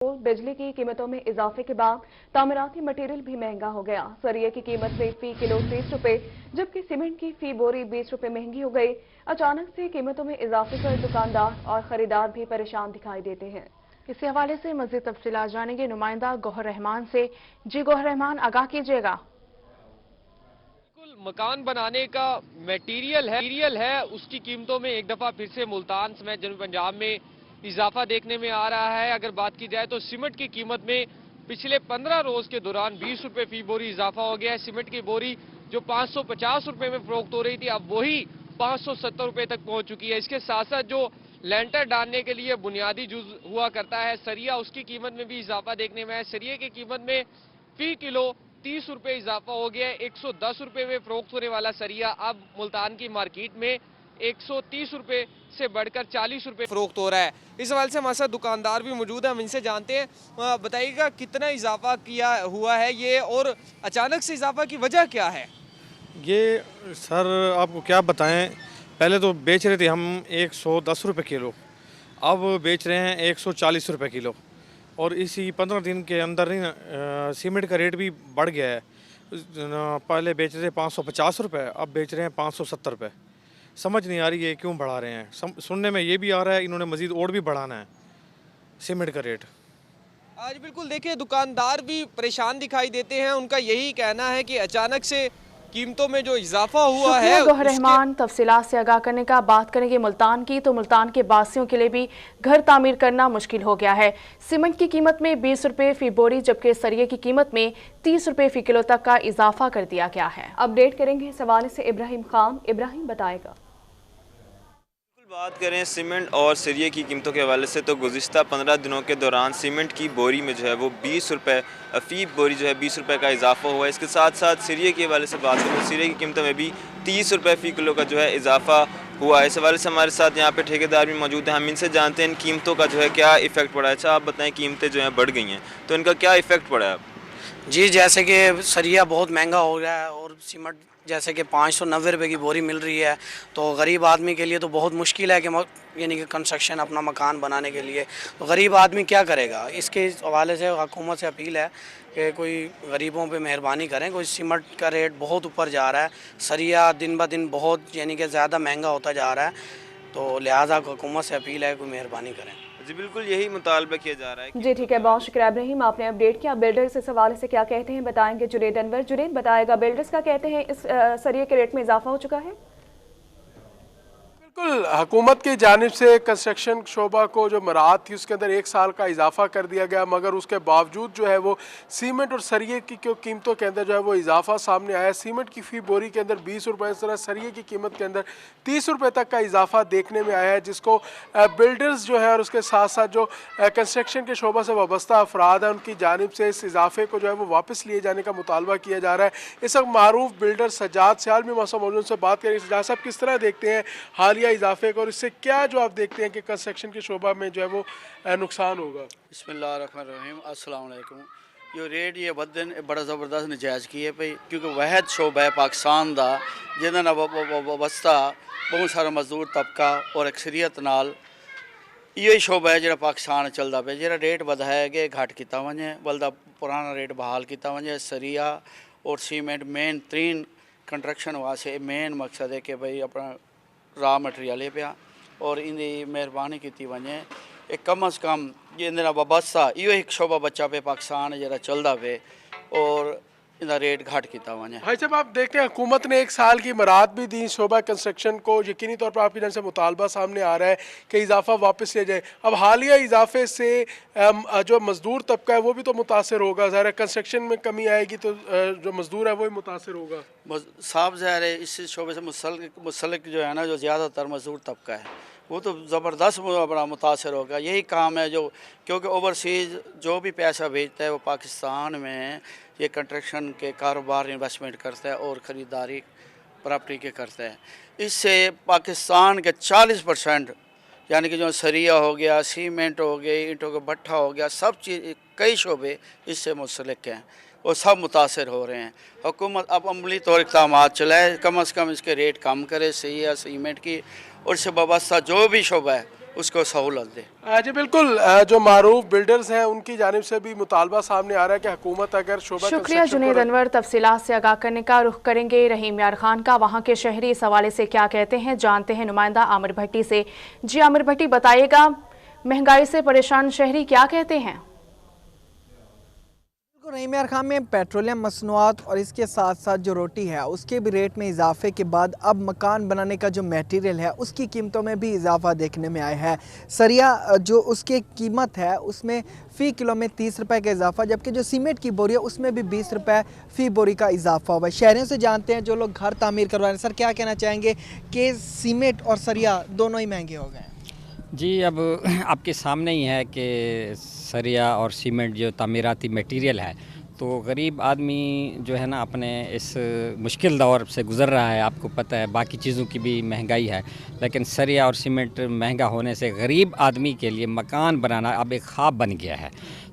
बिजली की कीमतों में इजाफे के बाद तामीराती मटेरियल भी महंगा हो गया। सरिये की कीमत में फी किलो 30 रुपए जबकि सीमेंट की फी बोरी 20 रुपए महंगी हो गई। अचानक से कीमतों में इजाफे पर दुकानदार और खरीदार भी परेशान दिखाई देते हैं। इसी हवाले से मजीद तफसीलात जानेंगे नुमाइंदा गौहर रहमान से। जी गौहर रहमान, आगाह कीजिएगा। मकान बनाने का मटेरियल है उसकी कीमतों में एक दफा फिर से मुल्तान समेत जनूबी पंजाब में इजाफा देखने में आ रहा है। अगर बात की जाए तो सीमेंट की कीमत में पिछले 15 रोज के दौरान 20 रुपए फी बोरी इजाफा हो गया है। सीमेंट की बोरी जो 550 रुपए में फरोख्त हो रही थी अब वही 570 रुपए तक पहुंच चुकी है। इसके साथ साथ जो लेंटर डालने के लिए बुनियादी जुज हुआ करता है सरिया, उसकी कीमत में भी इजाफा देखने में आया। सरिये की कीमत में फी किलो 30 रुपए इजाफा हो गया है। 110 रुपए में फरोख्त होने वाला सरिया अब मुल्तान की मार्केट में 130 रुपए से बढ़कर 40 रुपए फरोख्त हो रहा है। इस हवाले से हमारे साथ दुकानदार भी मौजूद है, हम इनसे जानते हैं। बताइएगा कितना इजाफा किया हुआ है ये और अचानक से इजाफा की वजह क्या है? ये सर आपको क्या बताएं, पहले तो बेच रहे थे हम 110 रुपये किलो, अब बेच रहे हैं 140 रुपये किलो। और इसी 15 दिन के अंदर ही सीमेंट का रेट भी बढ़ गया है। पहले बेच रहे थे 550 रुपये, अब बेच रहे हैं 570 रुपये। समझ नहीं आ रही है क्यों बढ़ा रहे हैं। सुनने में ये भी आ रहा है इन्होंने मज़ीद और भी बढ़ाना है सीमेंट का रेट। आज बिल्कुल देखिए दुकानदार भी परेशान दिखाई देते हैं। उनका यही कहना है कि अचानक से कीमतों में जो इजाफा हुआ है। गौहर रहमान, तफसीलात से आगाह करने का। बात करेंगे मुल्तान की, तो मुल्तान के बासियों के लिए भी घर तामीर करना मुश्किल हो गया है। सीमेंट की कीमत में 20 रुपए फी बोरी जबकि सरिये की कीमत में 30 रुपए फी किलो तक का इजाफा कर दिया गया है। अपडेट करेंगे इस हवाले से इब्राहिम खान। इब्राहिम बताएगा। बात करें सीमेंट और सरिये की कीमतों के हवाले से तो गुज़िश्ता 15 दिनों के दौरान सीमेंट की बोरी में जो है वो 20 रुपये फ़ी बोरी जो है 20 रुपये का इजाफा हुआ है। इसके साथ साथ सरिये के हवाले से बात करें तो सरिये की कीमतों में भी 30 रुपये फ़ी किलो का जो है इजाफा हुआ है। इस हवाले से हमारे साथ यहाँ पे ठेकेदार भी मौजूद हैं, हम इनसे जानते हैं इन कीमतों का जो है क्या इफ़ेक्ट पड़ा है। अच्छा आप बताएँ, कीमतें जो हैं बढ़ गई हैं तो इनका क्या इफ़ेक्ट पड़ा है? जी, जैसे कि सरिया बहुत महंगा हो गया है और सीमेंट जैसे कि 590 रुपये की बोरी मिल रही है, तो गरीब आदमी के लिए तो बहुत मुश्किल है कि यानी कि कंस्ट्रक्शन अपना मकान बनाने के लिए। तो गरीब आदमी क्या करेगा? इसके हवाले से हुकूमत से अपील है कि कोई गरीबों पे मेहरबानी करें। कोई सीमेंट का रेट बहुत ऊपर जा रहा है, सरिया दिन ब दिन बहुत यानी कि ज़्यादा महंगा होता जा रहा है, तो लिहाजा हुकूमत से अपील है कोई मेहरबानी करें। जी बिल्कुल यही मुतालबा किया जा रहा है। जी ठीक है, बहुत शुक्रिया इब्राहिम, आपने अपडेट किया। बिल्डर्स इस हवाले से क्या कहते हैं बताएंगे जुनेद अनवर। जुनेद बताएगा, बिल्डर्स क्या कहते हैं, इस सरिये के रेट में इजाफा हो चुका है? बिल्कुल, हुकूमत की जानिब से कंस्ट्रक्शन शोबा को जो मराहत थी उसके अंदर 1 साल का इजाफा कर दिया गया, मगर उसके बावजूद जो है वो सीमेंट और सरिये की कीमतों के अंदर जो है वो इजाफा सामने आया। सीमेंट की फ़ी बोरी के अंदर 20 रुपये, इस तरह सरिये की कीमत के अंदर 30 रुपये तक का इजाफा देखने में आया है, जिसको बिल्डर्स जो है और उसके साथ साथ जो कंस्ट्रक्शन के शोबा से वाबस्ता अफराद हैं उनकी जानिब से इस इजाफे को जो है वो वापस लिए जाने का मुतालबा किया जा रहा है। इस वक्त मारूफ बिल्डर सज्जाद सियाल भी मौसम मौजूद से बात करें। सज्जाद साहब, किस तरह देखते हैं हालिया इजाफे को और इससे क्या जो आप देखते हैं कि कंस्ट्रक्शन के शोबा में जो है वो नुकसान होगा? बिस्मिल्लाहिर्रहमानिर्रहीम, अस्सलाम वालेकुम। जो रेट ये बदन बड़ा ज़बरदस्त नजायज़ किए पे, क्योंकि वहद शोबा है पाकिस्तान का जिन्हें वाबस्ता बहुत सारा मजदूर तबका और अक्सरियत नाल यही शोबा है जो पाकिस्तान चलता पे। जो रेट वधाया गया घट किया वजे, बल्कि पुराना रेट बहाल किया वजे। सरिया और सीमेंट मेन तीन कंस्ट्रक्शन वास्ते मेन मकसद है कि भाई अपना रॉ मटीरियल है पिया और इन मेहरबानी की वजे कम अज़ कम ये वाबस्ता यो एक शोबा बच्चा पे पाकिस्तान जरा चलता पे और इनका रेट घट किया वजे। भाई साहब, आप देखते हैं हुकूमत ने 1 साल की मराहत भी दी शोबा कंस्ट्रक्शन को, यकीनी तौर पर आपकी जान से मुतालबा सामने आ रहा है कि इजाफा वापस लिया जाए। अब हालिया इजाफे से जो मजदूर तबका है वो भी तो मुतासर होगा, ज़ाहिर कंस्ट्रक्शन में कमी आएगी तो जो मजदूर है वो ही मुतासर होगा। साफ ज़ाहिर है इस शोबे से मुसल्लिक जो है ना, जो ज़्यादातर मजदूर तबका है वो तो ज़बरदस्त बड़ा मुतासर होगा। यही काम है जो, क्योंकि ओवरसीज़ जो भी पैसा भेजता है वो पाकिस्तान में ये कंस्ट्रक्शन के कारोबार इन्वेस्टमेंट करता है और ख़रीदारी प्रॉपर्टी के करता है। इससे पाकिस्तान के 40% यानी कि जो सरिया हो गया, सीमेंट हो गई, ईंटों का भट्ठा हो गया, सब चीज़ कई शोबे इससे मुंसलिक हैं और सब मुतासर हो रहे हैं। हुकूमत अब अमली तौर इक़दाम चलाए, कम अज़ कम इसके रेट कम करे सही है सीमेंट की, और इससे वाबस्ता जो भी शोबा है उसको सहूलत दे। जी बिल्कुल, जो मारूफ बिल्डर्स हैं उनकी जानिब से भी मुतालबा सामने आ रहा है कि हुकूमत अगर शोबा शुक्रिया जुनैद अनवर। तफसीलात से आगाह करने का रुख करेंगे रहीम यार खान का, वहाँ के शहरी इस हवाले से क्या कहते हैं जानते हैं नुमाइंदा आमिर भट्टी से। जी आमिर भट्टी, बताइएगा महंगाई से परेशान शहरी क्या कहते हैं? रहीम यार खान में पेट्रोलियम मसनूआत और इसके साथ साथ जो रोटी है उसके भी रेट में इजाफे के बाद अब मकान बनाने का जो मटेरियल है उसकी कीमतों में भी इजाफा देखने में आया है। सरिया जो उसकी कीमत है उसमें फ़ी किलो में 30 रुपये का इजाफा, जबकि जो सीमेंट की बोरी है उसमें भी 20 रुपये फ़ी बोरी का इजाफा हुआ है। शहरियों से जानते हैं जो लोग घर तामीर करवा रहे हैं, सर क्या कहना चाहेंगे कि सीमेंट और सरिया दोनों ही महंगे हो गए हैं? जी, अब आपके सामने ही है कि सरिया और सीमेंट जो तामीराती मटेरियल है, तो गरीब आदमी जो है ना अपने इस मुश्किल दौर से गुज़र रहा है। आपको पता है बाकी चीज़ों की भी महंगाई है, लेकिन सरिया और सीमेंट महंगा होने से गरीब आदमी के लिए मकान बनाना अब एक ख्वाब बन गया है।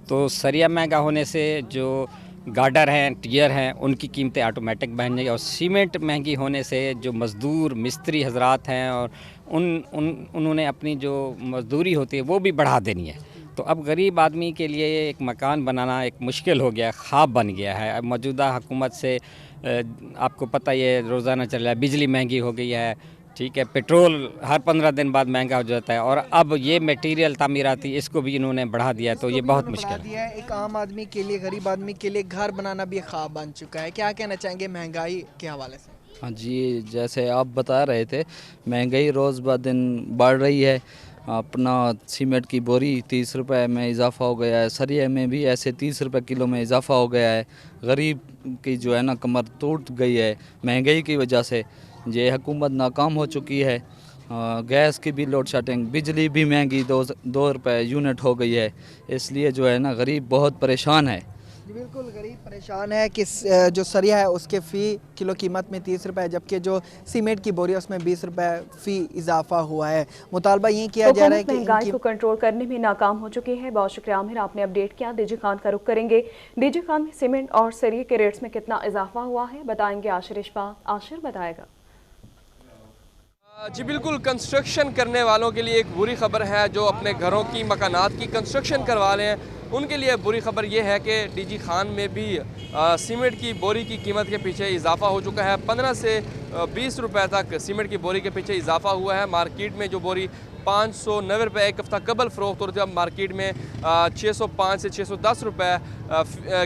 तो सरिया महंगा होने से जो गार्डर हैं, टियर हैं, उनकी कीमतें ऑटोमेटिक बढ़ जाएंगी, और सीमेंट महंगी होने से जो मज़दूर मिस्त्री हजरात हैं और उन्होंने अपनी जो मज़दूरी होती है वो भी बढ़ा देनी है। तो अब गरीब आदमी के लिए एक मकान बनाना एक मुश्किल हो गया, ख्वाब बन गया है। अब मौजूदा हुकूमत से आपको पता ही है रोज़ाना चल रहा है, बिजली महंगी हो गई है, ठीक है, पेट्रोल हर 15 दिन बाद महंगा हो जाता है, और अब ये मटेरियल तामीराती इसको भी इन्होंने बढ़ा दिया है, तो ये बहुत मुश्किल है। एक आम आदमी के लिए, गरीब आदमी के लिए घर बनाना भी एक ख्वाब बन चुका है। क्या कहना चाहेंगे महंगाई के हवाले से? हाँ जी, जैसे आप बता रहे थे महंगाई रोज़ ब दिन बढ़ रही है। अपना सीमेंट की बोरी 30 रुपए में इजाफ़ा हो गया है, सरिया में भी ऐसे 30 रुपए किलो में इजाफ़ा हो गया है। गरीब की जो है ना कमर टूट गई है महंगाई की वजह से। ये हुकूमत नाकाम हो चुकी है। गैस की भी लोड शेडिंग, बिजली भी महंगी 2 रुपए यूनिट हो गई है, इसलिए जो है ना गरीब बहुत परेशान है। बिल्कुल गरीब परेशान है कि जो सरिया है उसके फ़ी किलो कीमत में 30 रुपये, जबकि जो सीमेंट की बोरी है उसमें 20 रुपये फ़ी इजाफा हुआ है। मुतालबा ये किया जा रहा है कि महंगाई को कंट्रोल करने में नाकाम हो चुकी है। बहुत शुक्रिया आमिर, आपने अपडेट किया। डीजी खान का रुख करेंगे। डीजी खान में सीमेंट और सरिये के रेट्स में कितना इजाफा हुआ है बताएंगे आशिर इशफाक। आशिर बताएगा। जी बिल्कुल, कंस्ट्रक्शन करने वालों के लिए एक बुरी खबर है। जो अपने घरों की, मकानात की कंस्ट्रक्शन करवा रहे हैं उनके लिए बुरी खबर यह है कि डीजी खान में भी सीमेंट की बोरी की कीमत के पीछे इजाफा हो चुका है। 15 से 20 रुपए तक सीमेंट की बोरी के पीछे इजाफा हुआ है। मार्केट में जो बोरी 590 रुपये एक हफ्ता कबल फ़रोख्त हो रही थी, अब मार्केट में 605 से 610 रुपये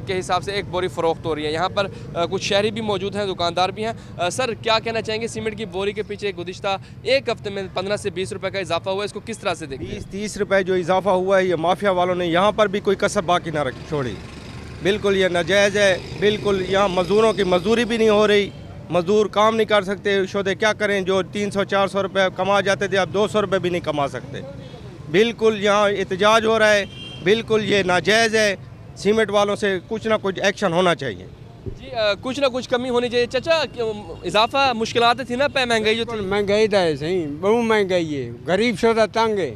के हिसाब से एक बोरी फ़रोख्त हो रही है। यहाँ पर कुछ शहरी भी मौजूद हैं, दुकानदार भी हैं। सर क्या कहना चाहेंगे, सीमेंट की बोरी के पीछे गुज़िश्ता एक हफ्ते में 15 से 20 रुपये का इजाफा हुआ है, इसको किस तरह से देखते हैं? 20-30 रुपये जो इजाफा हुआ है, ये माफिया वालों ने यहाँ पर भी कोई कसर बाकी ना रखी छोड़ी। बिल्कुल ये नाजायज़ है। बिल्कुल यहाँ मज़दूरों की मजदूरी भी नहीं हो रही, मज़दूर काम नहीं कर सकते। शोधे क्या करें, जो 300-400 रुपये कमा जाते थे अब 200 रुपये भी नहीं कमा सकते। बिल्कुल यहाँ एहतजाज हो रहा है, बिल्कुल ये नाजायज़ है। सीमेंट वालों से कुछ ना कुछ एक्शन होना चाहिए। जी कुछ ना कुछ कमी होनी चाहिए। चाचा इजाफा मुश्किलात थी ना पे महंगाई जो थी? महंगाई तो है सही, बहुत महंगाई है। गरीब शोधा तंग है,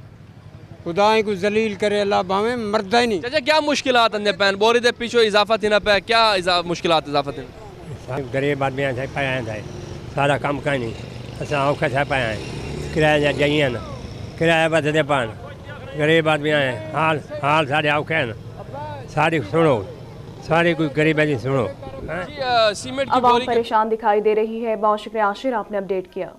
खुदा ही कुछ जलील करे अल्लाह भावे मरदा ही नहीं। चाचा क्या मुश्किलात अंदर पैन बोरी दे पीछे इजाफा थी ना पे, क्या मुश्किलात इजाफा थी? गरीब आदमी पाया था सारा काम करनी असा औखा था पाया किराया जाइए ना किराया बदले पान गरीब आदमी आए हाल हाल सारे औखे हैं सारी सुनो, सारी कोई गरीब आदमी सुनो। सीमेंट की बोरी परेशान दिखाई दे रही है। बहुत शुक्रिया आशिर, आपने अपडेट किया।